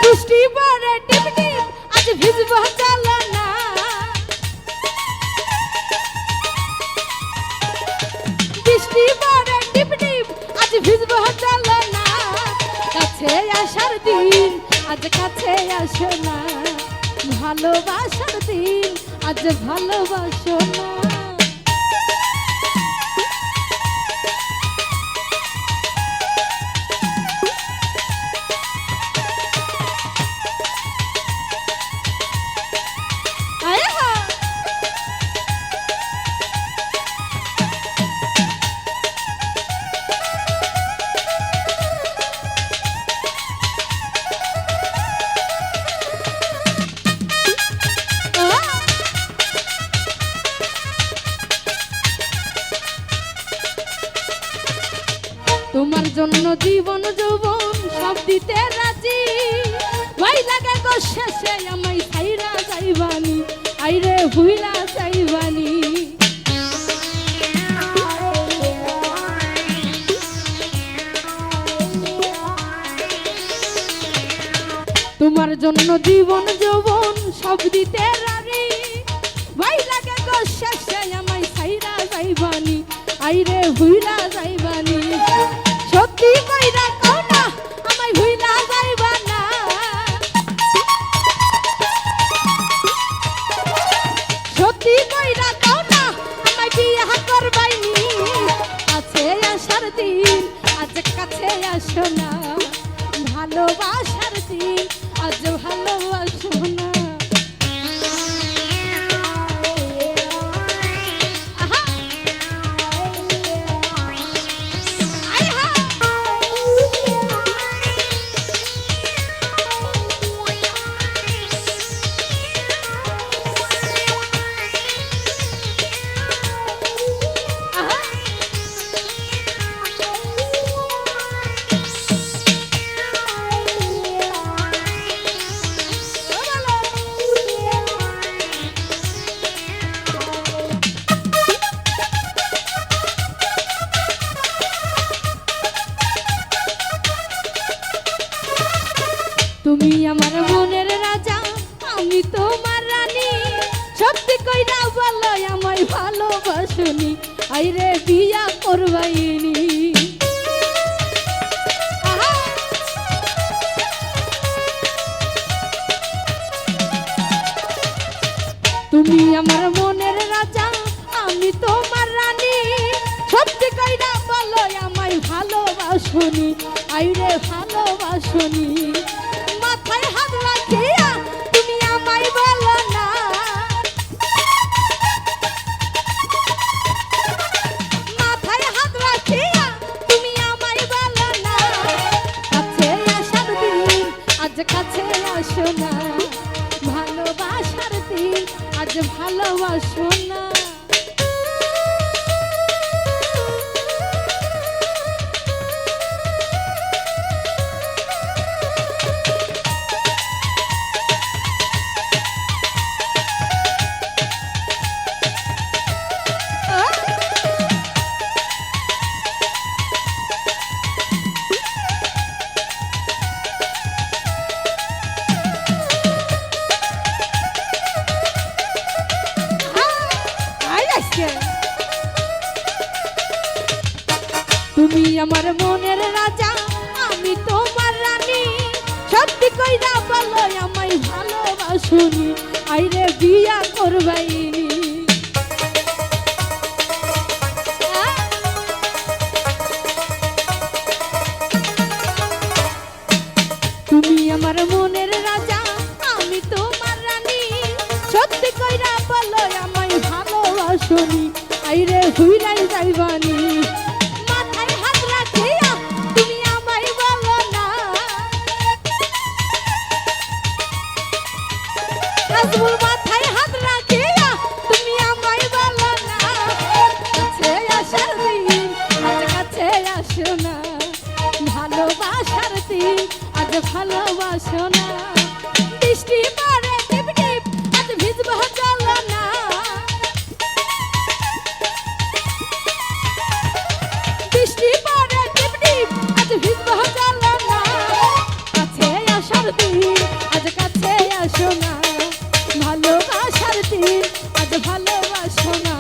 বৃষ্টি পড়ে টিপ টিপ আজ ভিজবো চলো না বৃষ্টি পড়ে টিপ টিপ আজ ভিজবো চলো না কাছে আসার দিন আজ কাছে আসো না ভালোবাসার দিন আজ ভালোবাসো না তোমার জন্য জীবন যৌবন সব দিতে রাজি ভয় লাগে গো শেষে আমায় ছাইরা যাইবানি আইরে ভুইলা যাইবানি তোমার জন্য জীবন যৌবন সব দিতে রাজি ভয় লাগে গো শেষে আমায় ছাইরা যাইবানি আইরে ভুইলা যাইবানি সত্যি কইরা কও না আমায় ভুইলা যাইবা না সত্যি কইরা কও না আমায় বিয়া করবাইনি আছে আসার দিন আজ কাছে আসো না ভালোবাসার দিন আজ ভালোবাসো না তুমি আমার মনের রাজা আমি তোমার রানী সত্যি কইরা বলো আমায় ভালোবাসনি আইরে বিয়া করবাইনি তুমি আমার মনের রাজা আমি তোমার রানী সত্যি কইরা বলো আমায় ভালোবাসনি আইরে ভালোবাসনি মাথায় হাত রাখিয়া তুমি আমায় বলো না মাথায় হাত রাখিয়া তুমি আমায় বলো না কাছে আসার দিন আজ কাছে আসো না ভালোবাসার দিন আজ ভালোবাসো না তুমি আমার মনের রাজা আমি তোমার রানী সত্যি কইরা বলো আমায় ভালোবাসনি আইরে বিয়া করবাইনি তুমি আমার মনের রাজা আমি তোমার রানী সত্যি কইরা বলো আমায় ভালোবাসনি আইরে ভুইলাই যাইবানি মাথায় হাত রাখিয়া তুমি আমায় বলো না নাজমুল মাথায় হাত রাখিয়া তুমি আমায় বলো না কাছে আসা ভালোবাসো না বৃষ্টি পড়ে টিপ টিপ আজ ভিজবো চলো না বৃষ্টি পড়ে টিপ টিপ আজ ভিজবো চলো না কাছে আসার দিন আজ কাছে আসো না ভালোবাসার দিন আজ ভালোবাসো না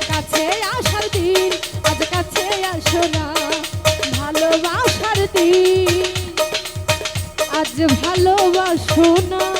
কাছে আসার দিন আজ কাছে আসো না ভালোবাসার দিন আজ ভালোবাসো না।